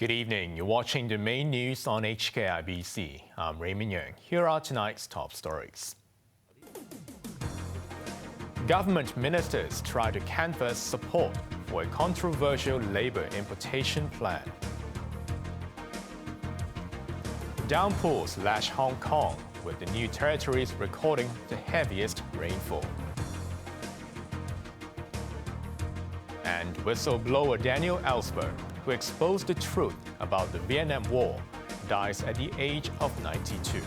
Good evening. You're watching the main news on HKIBC. I'm Raymond Yeung. Here are tonight's top stories. Government ministers try to canvass support for a controversial labor importation plan. Downpours lash Hong Kong, with the new territories recording the heaviest rainfall. And whistleblower Daniel Ellsberg, who exposed the truth about the Vietnam War, dies at the age of 92.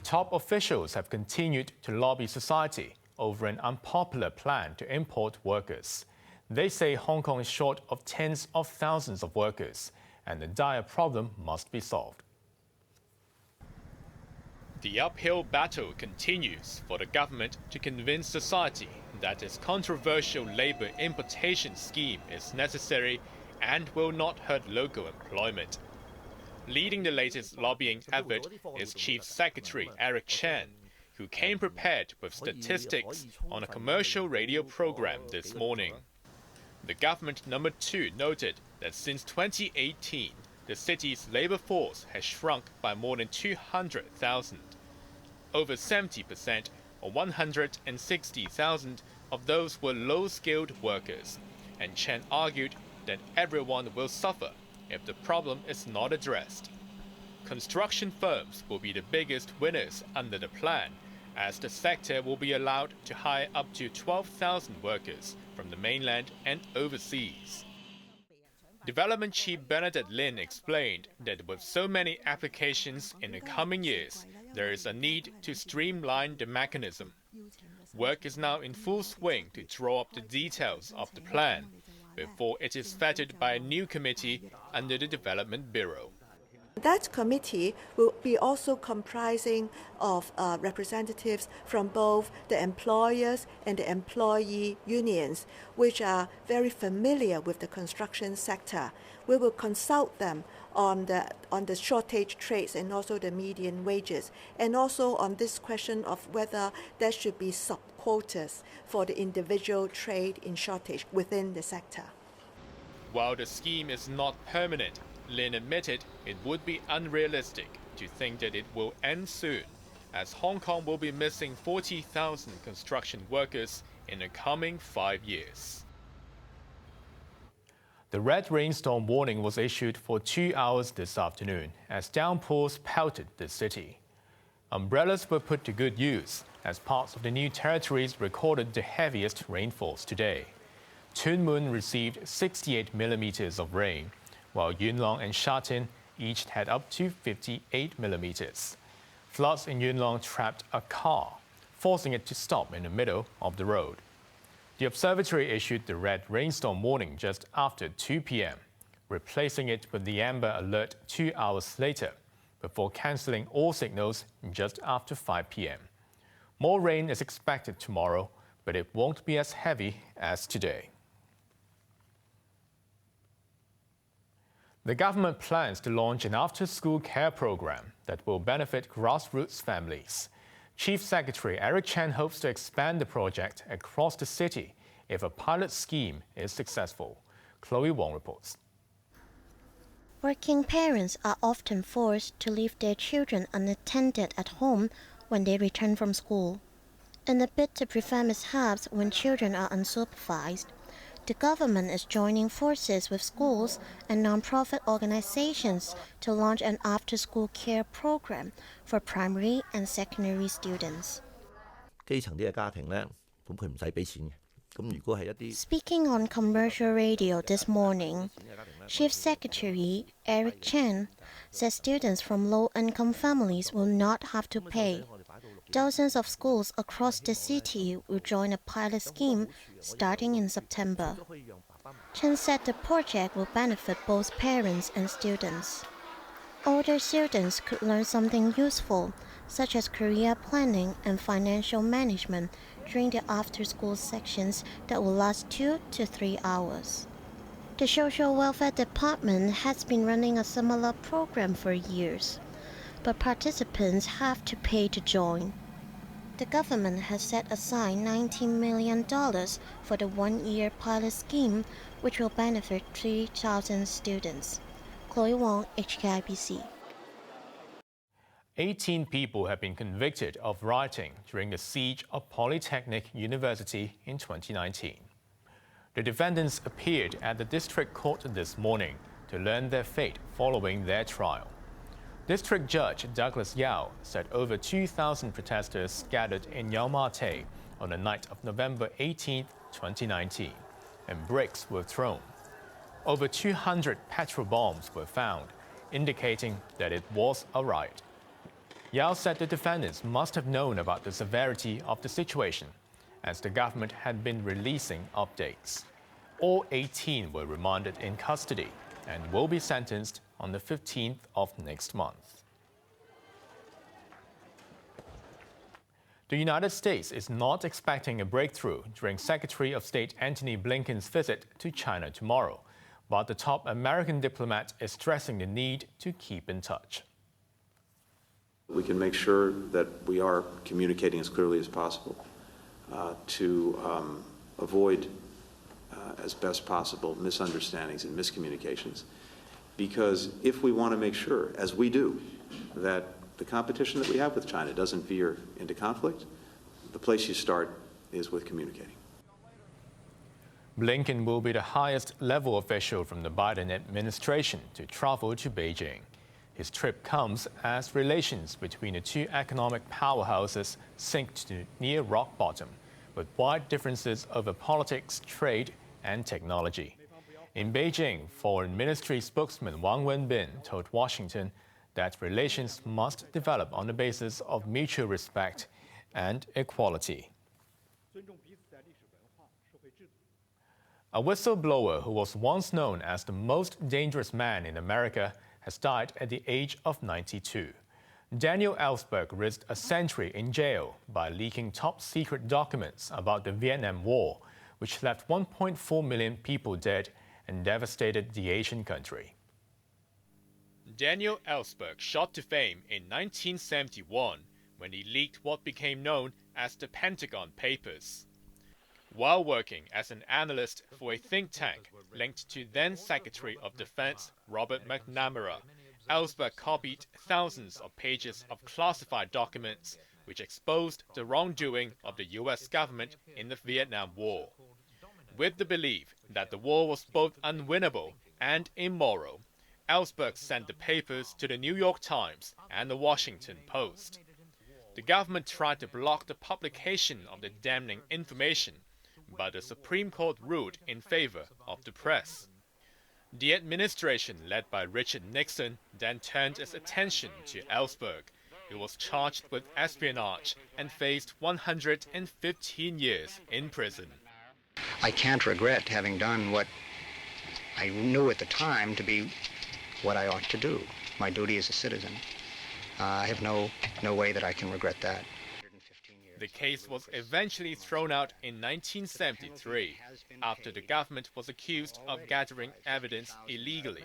Top officials have continued to lobby society over an unpopular plan to import workers. They say Hong Kong is short of tens of thousands of workers, and the dire problem must be solved. The uphill battle continues for the government to convince society that its controversial labor importation scheme is necessary and will not hurt local employment. Leading the latest lobbying effort is Chief Secretary Eric Chan, who came prepared with statistics on a commercial radio program this morning. The government number 2 noted that since 2018, the city's labor force has shrunk by more than 200,000. Over 70%, or 160,000, of those were low-skilled workers, and Chen argued that everyone will suffer if the problem is not addressed. Construction firms will be the biggest winners under the plan, as the sector will be allowed to hire up to 12,000 workers from the mainland and overseas. Development Chief Bernadette Lin explained that with so many applications in the coming years, there is a need to streamline the mechanism. Work is now in full swing to draw up the details of the plan before it is vetted by a new committee under the Development Bureau. That committee will be also comprising of representatives from both the employers and the employee unions, which are very familiar with the construction sector. We will consult them on the shortage trades and also the median wages, and also on this question of whether there should be sub-quotas for the individual trade in shortage within the sector. While the scheme is not permanent, Lin admitted it would be unrealistic to think that it will end soon, as Hong Kong will be missing 40,000 construction workers in the coming 5 years. The red rainstorm warning was issued for 2 hours this afternoon as downpours pelted the city. Umbrellas were put to good use as parts of the new territories recorded the heaviest rainfalls today. Tuen Mun received 68 millimeters of rain, while Yuen Long and Sha Tin each had up to 58 millimeters. Floods in Yuen Long trapped a car, forcing it to stop in the middle of the road. The observatory issued the red rainstorm warning just after 2 p.m., replacing it with the amber alert 2 hours later, before cancelling all signals just after 5 p.m. More rain is expected tomorrow, but it won't be as heavy as today. The government plans to launch an after-school care program that will benefit grassroots families. Chief Secretary Eric Chan hopes to expand the project across the city if a pilot scheme is successful. Chloe Wong reports. Working parents are often forced to leave their children unattended at home when they return from school. In a bid to prevent mishaps when children are unsupervised, the government is joining forces with schools and non-profit organizations to launch an after-school care program for primary and secondary students. Speaking on commercial radio this morning, Chief Secretary Eric Chan said students from low-income families will not have to pay. Dozens of schools across the city will join a pilot scheme starting in September. Chen said the project will benefit both parents and students. Older students could learn something useful, such as career planning and financial management, during the after-school sections that will last 2 to 3 hours. The Social Welfare Department has been running a similar program for years, but participants have to pay to join. the government has set aside $19 million for the one-year pilot scheme, which will benefit 3,000 students. Chloe Wong, HKIBC. 18 people have been convicted of rioting during the siege of Polytechnic University in 2019. The defendants appeared at the district court this morning to learn their fate following their trial. District Judge Douglas Yao said over 2,000 protesters gathered in Yau Ma Tei on the night of November 18, 2019, and bricks were thrown. Over 200 petrol bombs were found, indicating that it was a riot. Yao said the defendants must have known about the severity of the situation, as the government had been releasing updates. All 18 were remanded in custody and will be sentenced on the 15th of next month. The United States is not expecting a breakthrough during Secretary of State Antony Blinken's visit to China tomorrow, but the top American diplomat is stressing the need to keep in touch. We can make sure that we are communicating as clearly as possible to avoid, as best possible, misunderstandings and miscommunications. Because if we want to make sure, as we do, that the competition that we have with China doesn't veer into conflict, the place you start is with communicating. Blinken will be the highest level official from the Biden administration to travel to Beijing. His trip comes as relations between the two economic powerhouses sink to near rock bottom, with wide differences over politics, trade, and technology. In Beijing, Foreign Ministry spokesman Wang Wenbin told Washington that relations must develop on the basis of mutual respect and equality. A whistleblower who was once known as the most dangerous man in America has died at the age of 92. Daniel Ellsberg risked a century in jail by leaking top-secret documents about the Vietnam War, which left 1.4 million people dead and devastated the Asian country. Daniel Ellsberg shot to fame in 1971 when he leaked what became known as the Pentagon Papers. While working as an analyst for a think tank linked to then-Secretary of Defense Robert McNamara, Ellsberg copied thousands of pages of classified documents which exposed the wrongdoing of the U.S. government in the Vietnam War. With the belief that the war was both unwinnable and immoral, Ellsberg sent the papers to the New York Times and the Washington Post. The government tried to block the publication of the damning information, but the Supreme Court ruled in favor of the press. The administration led by Richard Nixon then turned its attention to Ellsberg, who was charged with espionage and faced 115 years in prison. I can't regret having done what I knew at the time to be what I ought to do, my duty as a citizen. I have no way that I can regret that. The case was eventually thrown out in 1973 after the government was accused of gathering evidence illegally.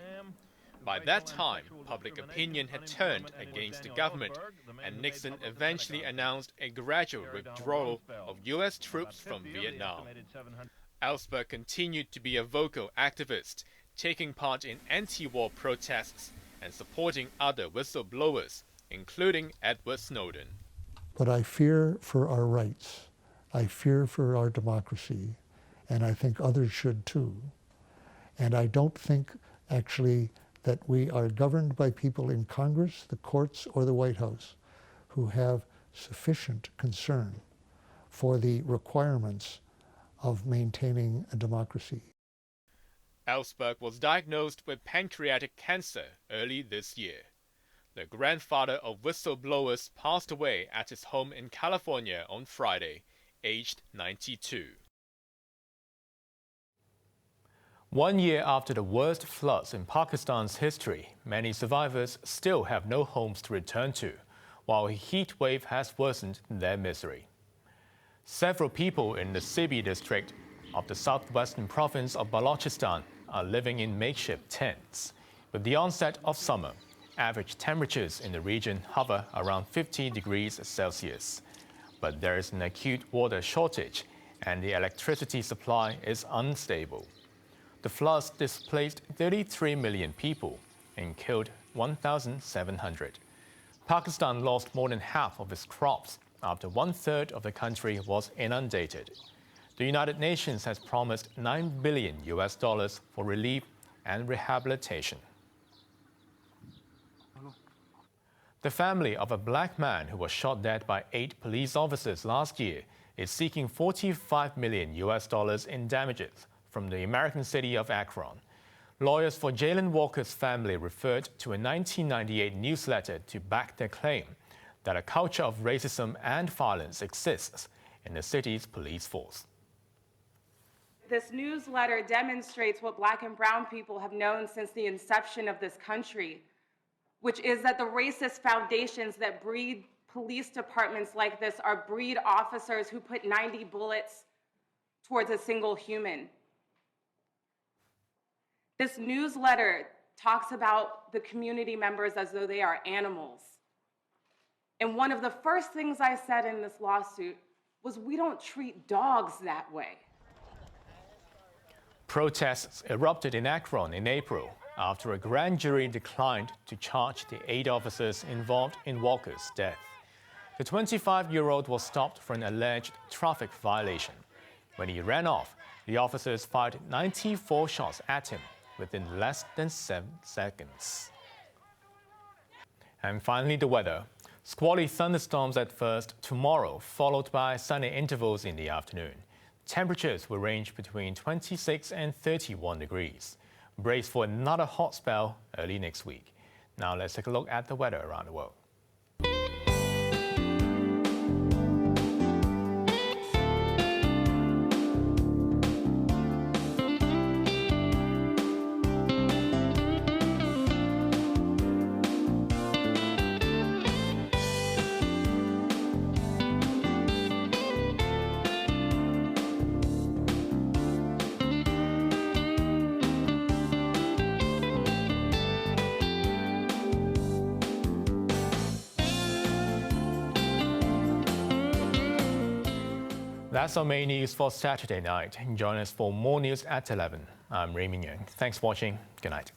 By that time, public opinion had turned against the government, and Nixon eventually announced a gradual withdrawal of U.S. troops from Vietnam. Ellsberg continued to be a vocal activist, taking part in anti-war protests and supporting other whistleblowers, including Edward Snowden. But I fear for our rights. I fear for our democracy, and I think others should too. And I don't think actually that we are governed by people in Congress, the courts, or the White House who have sufficient concern for the requirements of maintaining a democracy. Ellsberg was diagnosed with pancreatic cancer early this year. The grandfather of whistleblowers passed away at his home in California on Friday, aged 92. 1 year after the worst floods in Pakistan's history, many survivors still have no homes to return to, while a heat wave has worsened their misery. Several people in the Sibi district of the southwestern province of Balochistan are living in makeshift tents. With the onset of summer, average temperatures in the region hover around 50 degrees Celsius. but there is an acute water shortage and the electricity supply is unstable. The floods displaced 33 million people and killed 1,700. Pakistan lost more than half of its crops after 1/3 of the country was inundated. The United Nations has promised $9 billion for relief and rehabilitation. The family of a black man who was shot dead by 8 police officers last year is seeking $45 million in damages from the American city of Akron. Lawyers for Jalen Walker's family referred to a 1998 newsletter to back their claim that a culture of racism and violence exists in the city's police force. This newsletter demonstrates what Black and brown people have known since the inception of this country, which is that the racist foundations that breed police departments like this are breed officers who put 90 bullets towards a single human. This newsletter talks about the community members as though they are animals. And one of the first things I said in this lawsuit was, we don't treat dogs that way. Protests erupted in Akron in April after a grand jury declined to charge the 8 officers involved in Walker's death. The 25-year-old was stopped for an alleged traffic violation. When he ran off, the officers fired 94 shots at him within less than 7 seconds. And finally, the weather. Squally thunderstorms at first tomorrow, followed by sunny intervals in the afternoon. Temperatures will range between 26 and 31 degrees. Brace for another hot spell early next week. Now let's take a look at the weather around the world. That's our main news for Saturday night. Join us for more news at 11. I'm Raymond Yeung. Thanks for watching. Good night.